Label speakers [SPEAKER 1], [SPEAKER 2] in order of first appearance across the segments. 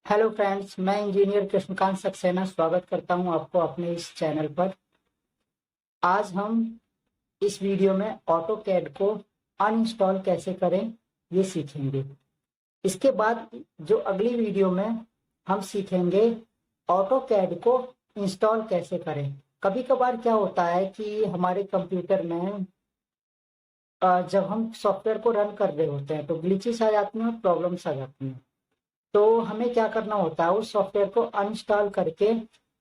[SPEAKER 1] Hello friends, मैं engineer Krishnakant Saxena स्वागत करता हूं आपको अपने इस चैनल पर। आज हम इस वीडियो में ऑटो कैड को अनइंस्टॉल कैसे करें ये सीखेंगे। इसके बाद जो अगली वीडियो में हम सीखेंगे ऑटो कैड को इंस्टॉल कैसे करें। कभी कभार क्या होता है कि हमारे कंप्यूटर में जब हम सॉफ्टवेयर को रन कर रहे होते हैं तो ग्लिचेस आ जाती हैं और प्रॉब्लम्स आ जाती हैं। तो हमें क्या करना होता है, उस सॉफ्टवेयर को अनइंस्टॉल करके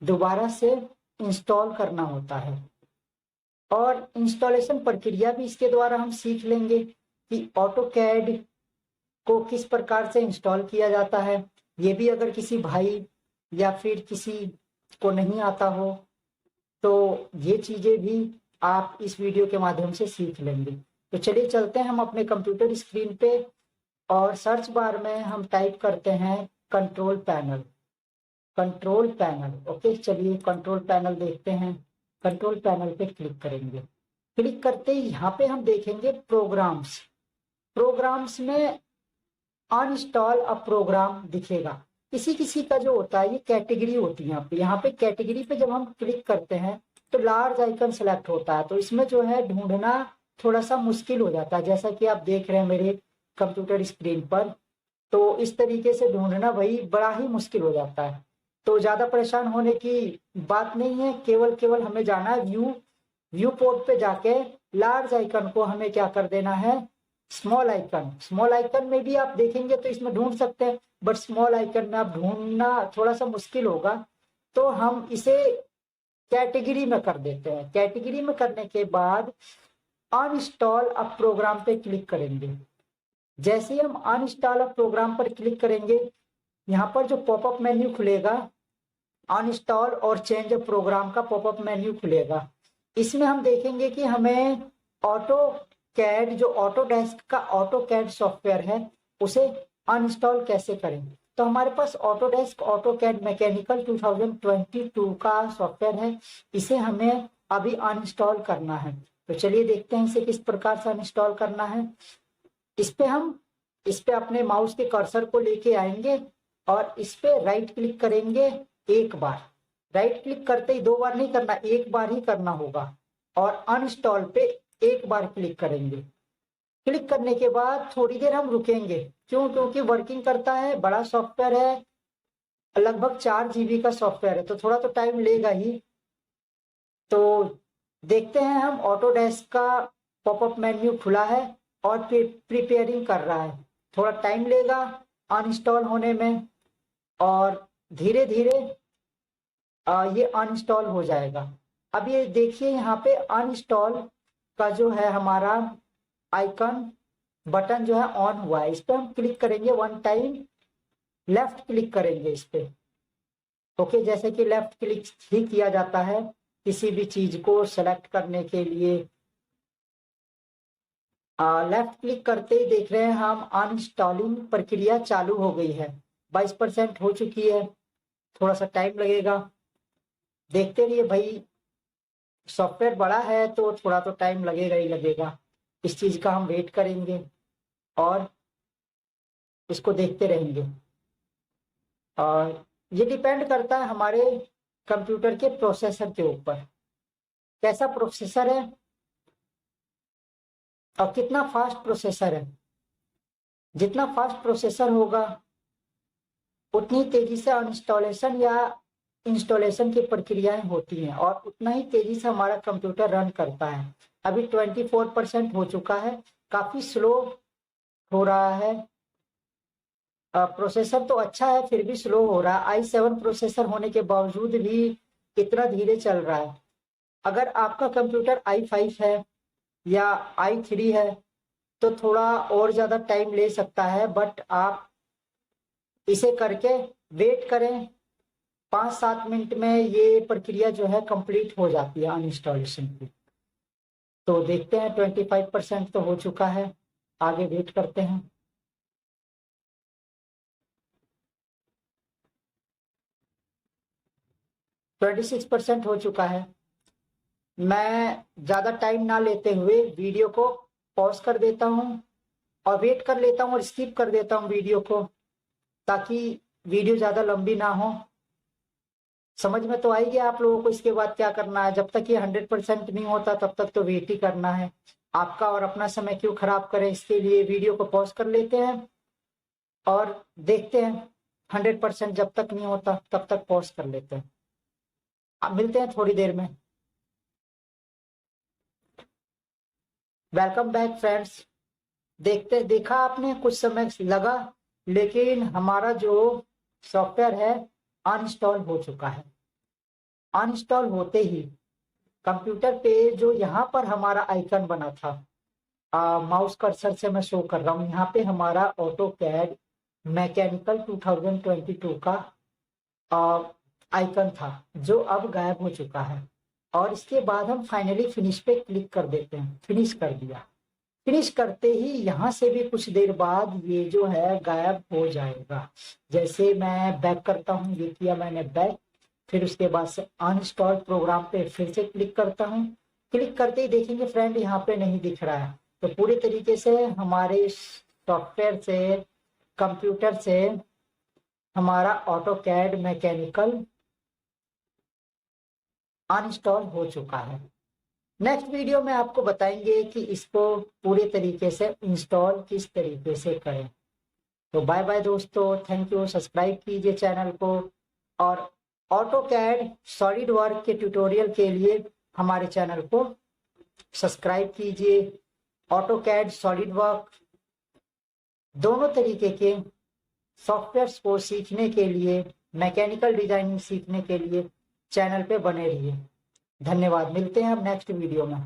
[SPEAKER 1] दोबारा से इंस्टॉल करना होता है। और इंस्टॉलेशन प्रक्रिया भी इसके द्वारा हम सीख लेंगे कि ऑटो कैड को किस प्रकार से इंस्टॉल किया जाता है। ये भी अगर किसी भाई या फिर किसी को नहीं आता हो तो ये चीजें भी आप इस वीडियो के माध्यम से सीख लेंगे। तो चलिए चलते हैं हम अपने कंप्यूटर स्क्रीन पे और सर्च बार में हम टाइप करते हैं control panel. Control panel, okay, चलिए कंट्रोल पैनल देखते हैं। कंट्रोल पैनल पे क्लिक करेंगे। क्लिक करते ही यहाँ पे हम देखेंगे प्रोग्राम्स। प्रोग्राम्स में अनइंस्टॉल अ प्रोग्राम दिखेगा। किसी किसी का जो होता है ये कैटेगरी होती है। यहाँ पे कैटेगरी पे जब हम क्लिक करते हैं तो लार्ज आइकन सेलेक्ट होता है, तो इसमें जो है ढूंढना थोड़ा सा मुश्किल हो जाता है। जैसा कि आप देख रहे हैं मेरे कंप्यूटर स्क्रीन पर, तो इस तरीके से ढूंढना भाई बड़ा ही मुश्किल हो जाता है। तो ज्यादा परेशान होने की बात नहीं है, केवल केवल हमें जाना है व्यू पोर्ट पे जाके लार्ज आइकन को हमें क्या कर देना है, स्मॉल आइकन। स्मॉल आइकन में भी आप देखेंगे तो इसमें ढूंढ सकते हैं, बट स्मॉल आइकन में आप ढूंढना थोड़ा सा मुश्किल होगा, तो हम इसे कैटेगरी में कर देते हैं। कैटेगरी में करने के बाद अनइंस्टॉल अ प्रोग्राम पे क्लिक करेंगे। जैसे ही हम अनइंस्टॉल अ प्रोग्राम पर क्लिक करेंगे, यहाँ पर जो पॉपअप मेन्यू खुलेगा, अनइंस्टॉल और चेंज प्रोग्राम का पॉपअप मेन्यू खुलेगा। इसमें हम देखेंगे कि हमें ऑटो कैड, जो ऑटोडेस्क का ऑटो कैड सॉफ्टवेयर है, उसे अनइंस्टॉल कैसे करें। तो हमारे पास ऑटोडेस्क ऑटो कैड मैकेनिकल 2022 का सॉफ्टवेयर है, इसे हमें अभी अनइंस्टॉल करना है। तो चलिए देखते हैं इसे किस प्रकार से अनइंस्टॉल करना है। इस पे अपने माउस के कर्सर को लेके आएंगे और इस पे राइट क्लिक करेंगे एक बार। राइट क्लिक करते ही दो बार नहीं करना, एक बार ही करना होगा। और अनइंस्टॉल पे एक बार क्लिक करेंगे। क्लिक करने के बाद थोड़ी देर हम रुकेंगे, क्योंकि वर्किंग करता है, बड़ा सॉफ्टवेयर है, लगभग 4 GB का सॉफ्टवेयर है, तो थोड़ा तो टाइम लेगा ही। तो देखते हैं हम, ऑटोडेस्क का पॉपअप मेन्यू खुला है और प्रिपेयरिंग कर रहा है। थोड़ा टाइम लेगा अनइंस्टॉल होने में और धीरे धीरे ये अनइंस्टॉल हो जाएगा। अब ये देखिए यहाँ पे अनइंस्टॉल का जो है हमारा आइकन बटन जो है ऑन हुआ है। इस पे हम क्लिक करेंगे, वन टाइम लेफ्ट क्लिक करेंगे इस पे। ओके, जैसे कि लेफ्ट क्लिक ही किया जाता है किसी भी चीज को सेलेक्ट करने के लिए। लेफ्ट क्लिक करते ही देख रहे हैं हम अनइंस्टॉलिंग प्रक्रिया चालू हो गई है। 22% हो चुकी है, थोड़ा सा टाइम लगेगा। देखते रहिए भाई, सॉफ्टवेयर बड़ा है तो थोड़ा तो टाइम लगेगा ही लगेगा। इस चीज का हम वेट करेंगे और इसको देखते रहेंगे। और ये डिपेंड करता है हमारे कंप्यूटर के प्रोसेसर के ऊपर, कैसा प्रोसेसर है और कितना फास्ट प्रोसेसर है। जितना फास्ट प्रोसेसर होगा उतनी तेजी से अनइंस्टॉलेशन या इंस्टॉलेशन की प्रक्रियाएं होती हैं और उतना ही तेजी से हमारा कंप्यूटर रन करता है। अभी 24% हो चुका है, काफी स्लो हो रहा है। प्रोसेसर तो अच्छा है फिर भी स्लो हो रहा है। i7 प्रोसेसर होने के बावजूद भी इतना धीरे चल रहा है। अगर आपका कंप्यूटर i5 है या i3 है तो थोड़ा और ज्यादा टाइम ले सकता है, बट आप इसे करके वेट करें, 5-7 मिनट में ये प्रक्रिया जो है कंप्लीट हो जाती है अनइंस्टॉलेशन की। तो देखते हैं, 25% तो हो चुका है, आगे वेट करते हैं। तो 26% हो चुका है। मैं ज्यादा टाइम ना लेते हुए वीडियो को पॉज कर देता हूं और वेट कर लेता हूं और स्किप कर देता हूं वीडियो को, ताकि वीडियो ज़्यादा लंबी ना हो। समझ में तो आई गया आप लोगों को इसके बाद क्या करना है। जब तक ये 100% नहीं होता तब तक तो वेट ही करना है। आपका और अपना समय क्यों खराब करें, इसके लिए वीडियो को पॉज कर लेते हैं और देखते हैं। 100% जब तक नहीं होता तब तक पॉज कर लेते हैं। अब मिलते हैं थोड़ी देर में। Welcome back friends. देखा आपने, कुछ समय लगा लेकिन हमारा जो सॉफ्टवेयर है अनइंस्टॉल हो चुका है। अनइंस्टॉल होते ही कंप्यूटर पे जो यहाँ पर हमारा आइकन बना था, माउस कर्सर से मैं शो कर रहा हूँ, यहाँ पे हमारा ऑटोकैड मैकेनिकल 2022 का आइकन था जो अब गायब हो चुका है। और इसके बाद हम फाइनली फिनिश पे क्लिक कर देते हैं। फिनिश कर दिया। फिनिश करते ही यहाँ से भी कुछ देर बाद ये जो है गायब हो जाएगा। जैसे मैं बैक करता हूँ, ये किया मैंने बैक, फिर उसके बाद से अनइंस्टॉल प्रोग्राम पे फिर से क्लिक करता हूँ। क्लिक करते ही देखेंगे फ्रेंड यहाँ पे नहीं दिख रहा है। तो पूरी तरीके से हमारे सॉफ्टवेयर से, कंप्यूटर से हमारा ऑटोकैड मैकेनिकल अनइंस्टॉल हो चुका है। नेक्स्ट वीडियो में आपको बताएंगे कि इसको पूरे तरीके से इंस्टॉल किस तरीके से करें। तो बाय बाय दोस्तों, थैंक यू। सब्सक्राइब कीजिए चैनल को और ऑटोकैड सॉलिड वर्क के ट्यूटोरियल के लिए हमारे चैनल को सब्सक्राइब कीजिए। ऑटोकैड सॉलिड वर्क दोनों तरीके के सॉफ्टवेयर्स को सीखने के लिए, मैकेनिकल डिजाइनिंग सीखने के लिए चैनल पे बने रहिए। धन्यवाद। मिलते हैं अब नेक्स्ट वीडियो में।